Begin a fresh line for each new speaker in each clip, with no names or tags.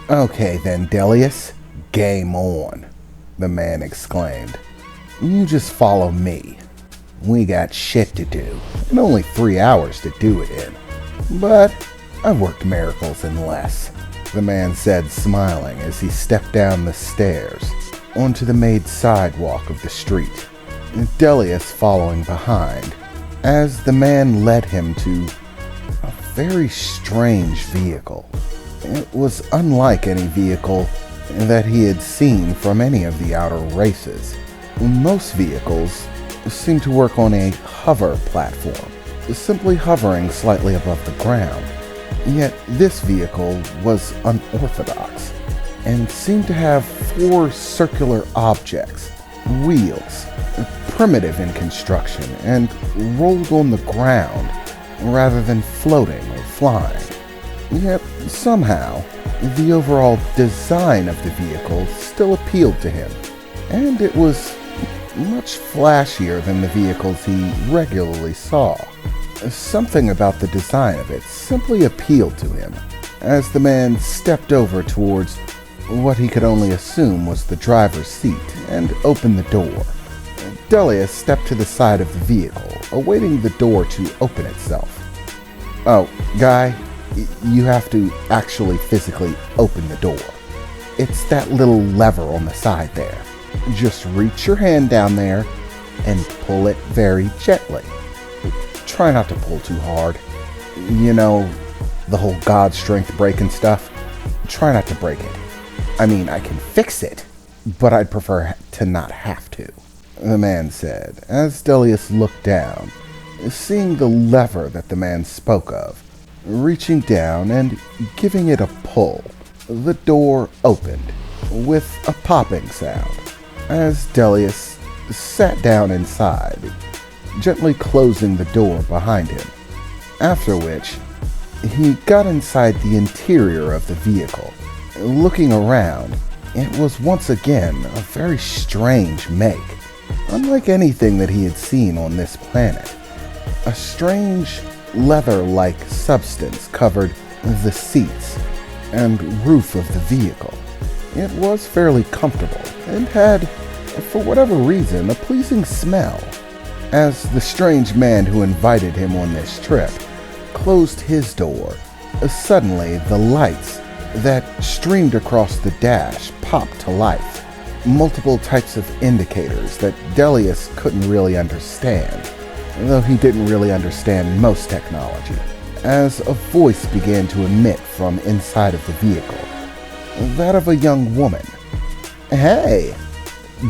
"Okay then, Delius, game on," the man exclaimed. "You just follow me. We got shit to do, and only 3 hours to do it in. But I've worked miracles in less," the man said, smiling as he stepped down the stairs onto the made sidewalk of the street, Delius following behind as the man led him to a very strange vehicle. It was unlike any vehicle that he had seen from any of the outer races. Most vehicles seem to work on a hover platform, simply hovering slightly above the ground. Yet this vehicle was unorthodox and seemed to have 4 circular objects, wheels, primitive in construction, and rolled on the ground rather than floating or flying. Yet somehow, the overall design of the vehicle still appealed to him, and it was much flashier than the vehicles he regularly saw. Something about the design of it simply appealed to him as the man stepped over towards what he could only assume was the driver's seat and opened the door. Delius stepped to the side of the vehicle, awaiting the door to open itself. "Oh, guy, you have to actually physically open the door. It's that little lever on the side there. Just reach your hand down there and pull it very gently. Try not to pull too hard. You know, the whole God strength breaking stuff. Try not to break it. I mean, I can fix it, but I'd prefer to not have to," the man said, as Delius looked down, seeing the lever that the man spoke of. Reaching down and giving it a pull, the door opened with a popping sound as Delius sat down inside, gently closing the door behind him, after which he got inside the interior of the vehicle. Looking around, it was once again a very strange make, unlike anything that he had seen on this planet. A strange leather-like substance covered the seats and roof of the vehicle. It was fairly comfortable and had, for whatever reason, a pleasing smell. As the strange man who invited him on this trip closed his door, suddenly the lights that streamed across the dash popped to life. Multiple types of indicators that Delius couldn't really understand, though he didn't really understand most technology, as a voice began to emit from inside of the vehicle. That of a young woman. "Hey,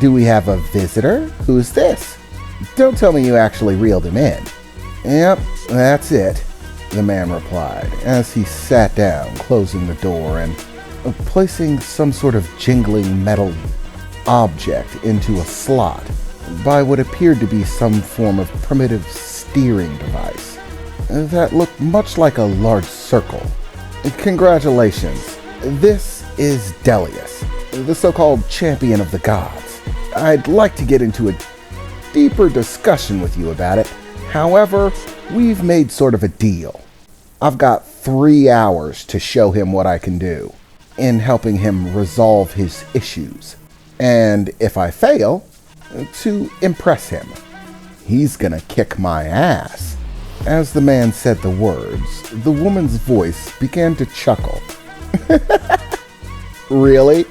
do we have a visitor? Who's this? Don't tell me you actually reeled him in." "Yep, that's it," the man replied, as he sat down, closing the door and placing some sort of jingling metal object into a slot by what appeared to be some form of primitive steering device that looked much like a large circle. "Congratulations. This is Delius, the so-called champion of the gods. I'd like to get into a deeper discussion with you about it. However, we've made sort of a deal. I've got 3 hours to show him what I can do in helping him resolve his issues. And if I fail, to impress him. He's gonna kick my ass." As the man said the words, the woman's voice began to chuckle. "Really?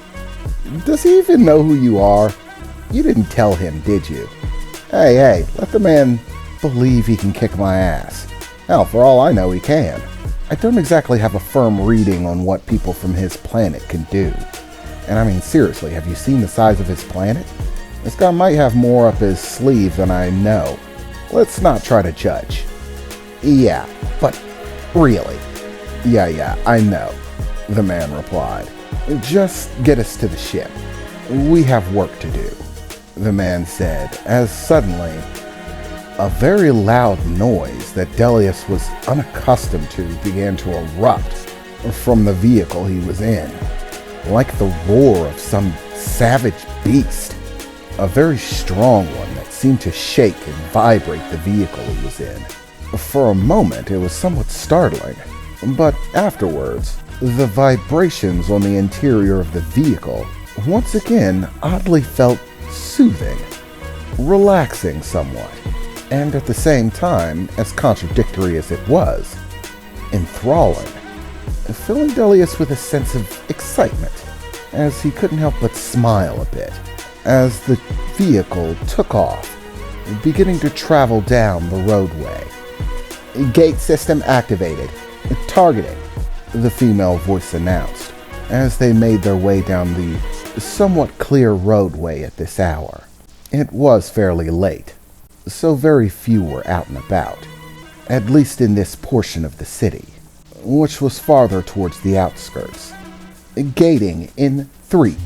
Does he even know who you are? You didn't tell him, did you? Hey, let the man believe he can kick my ass. Hell, for all I know, he can. I don't exactly have a firm reading on what people from his planet can do. And I mean, seriously, have you seen the size of his planet? This guy might have more up his sleeve than I know. Let's not try to judge." "Yeah, but really?" Yeah, I know," the man replied. "Just get us to the ship. We have work to do," the man said, as suddenly a very loud noise that Delius was unaccustomed to began to erupt from the vehicle he was in, like the roar of some savage beast, a very strong one that seemed to shake and vibrate the vehicle he was in. For a moment, it was somewhat startling, but afterwards, The vibrations on the interior of the vehicle once again oddly felt soothing, relaxing somewhat, and at the same time, as contradictory as it was, enthralling, filling Delius with a sense of excitement, as he couldn't help but smile a bit, as the vehicle took off, beginning to travel down the roadway. "Gate system activated. Targeting," the female voice announced, as they made their way down the somewhat clear roadway at this hour. It was fairly late, so very few were out and about, at least in this portion of the city, which was farther towards the outskirts. "Gating in 3,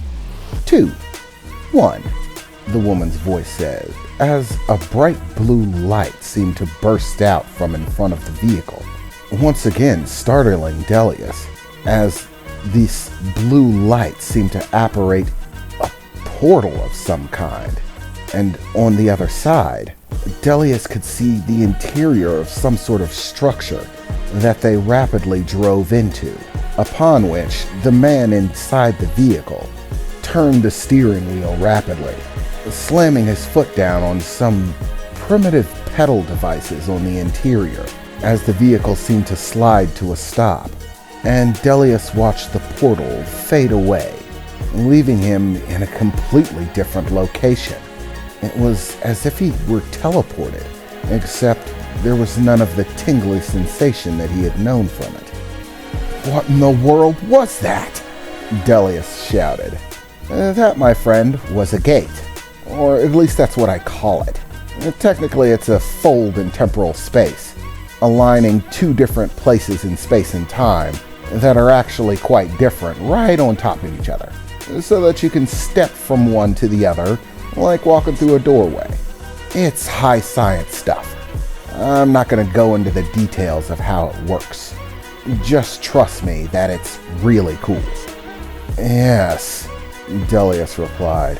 2, 1, the woman's voice said, as a bright blue light seemed to burst out from in front of the vehicle, once again startling Delius, as this blue light seemed to apparate a portal of some kind, and on the other side, Delius could see the interior of some sort of structure that they rapidly drove into, upon which the man inside the vehicle turned the steering wheel rapidly, slamming his foot down on some primitive pedal devices on the interior as the vehicle seemed to slide to a stop, and Delius watched the portal fade away, leaving him in a completely different location. It was as if he were teleported, except there was none of the tingly sensation that he had known from it. "What in the world was that?" Delius shouted. "That, my friend, was a gate. Or at least that's what I call it. Technically, it's a fold in temporal space, aligning two different places in space and time that are actually quite different right on top of each other, so that you can step from one to the other like walking through a doorway. It's high science stuff. I'm not going to go into the details of how it works. Just trust me that it's really cool." "Yes," Delius replied.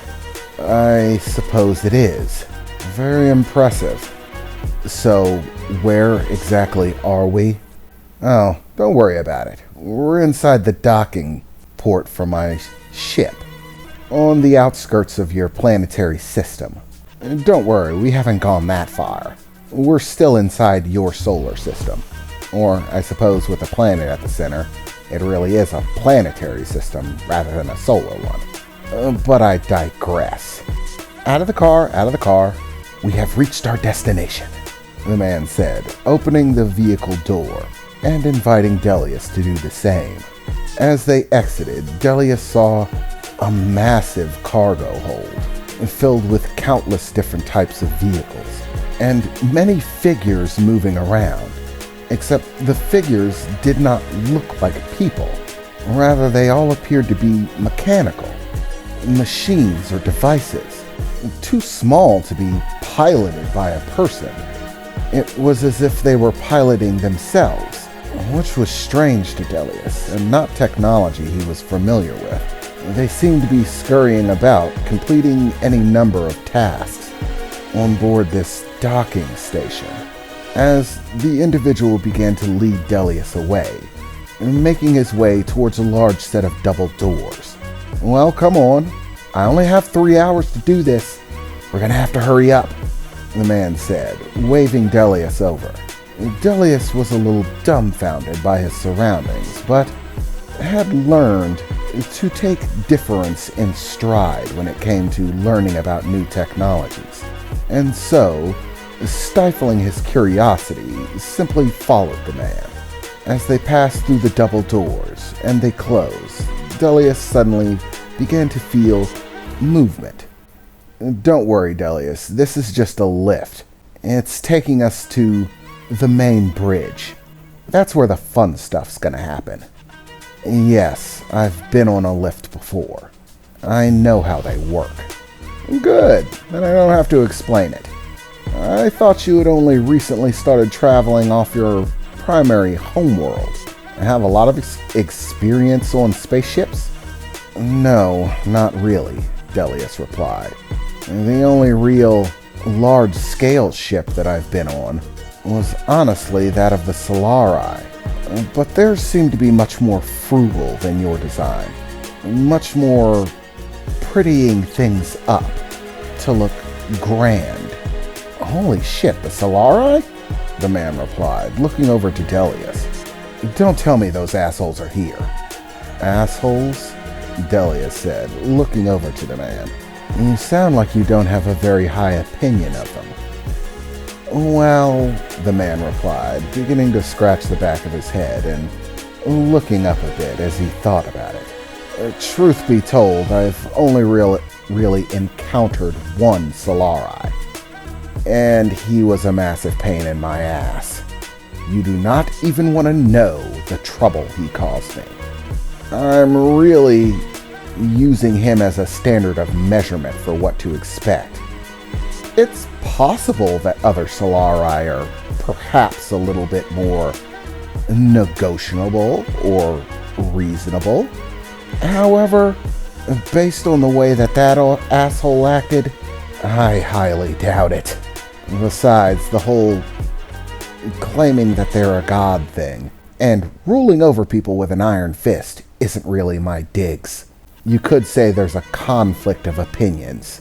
"I suppose it is. Very impressive. So, where exactly are we?" "Oh, don't worry about it. We're inside the docking port for my ship, on the outskirts of your planetary system. Don't worry, we haven't gone that far. We're still inside your solar system. Or, I suppose with a planet at the center, it really is a planetary system rather than a solar one. But I digress. Out of the car. We have reached our destination," the man said, opening the vehicle door and inviting Delius to do the same. As they exited, Delius saw a massive cargo hold filled with countless different types of vehicles and many figures moving around, except the figures did not look like people. Rather, they all appeared to be mechanical, machines or devices, too small to be piloted by a person. It was as if they were piloting themselves, which was strange to Delius, and not technology he was familiar with. They seemed to be scurrying about, completing any number of tasks on board this docking station, as the individual began to lead Delius away, making his way towards a large set of double doors. "Well, come on. I only have 3 hours to do this. We're gonna have to hurry up," the man said, waving Delius over. Delius was a little dumbfounded by his surroundings, but had learned to take difference in stride when it came to learning about new technologies, and so, stifling his curiosity, simply followed the man. As they passed through the double doors and they closed, Delius suddenly began to feel movement. "Don't worry, Delius, this is just a lift. It's taking us to the main bridge. That's where the fun stuff's gonna happen." "Yes, I've been on a lift before. I know how they work." "Good, then I don't have to explain it. I thought you had only recently started traveling off your primary homeworld. Have a lot of experience on spaceships?" "No, not really," Delius replied. "The only real large-scale ship that I've been on was honestly that of the Solari, but theirs seem to be much more frugal than your design. Much more prettying things up to look grand. Holy shit, the Solari? The man replied, looking over to Delius. Don't tell me those assholes are here. Assholes? Delius said, looking over to the man. You sound like you don't have a very high opinion of them. Well, the man replied, beginning to scratch the back of his head and looking up a bit as he thought about it. Truth be told, I've only really encountered one Solari, and he was a massive pain in my ass. You do not even want to know the trouble he caused me. I'm really using him as a standard of measurement for what to expect. It's possible that other Solari are perhaps a little bit more negotiable or reasonable. However, based on the way that asshole acted, I highly doubt it. Besides, the whole claiming that they're a god thing and ruling over people with an iron fist isn't really my digs. You could say there's a conflict of opinions.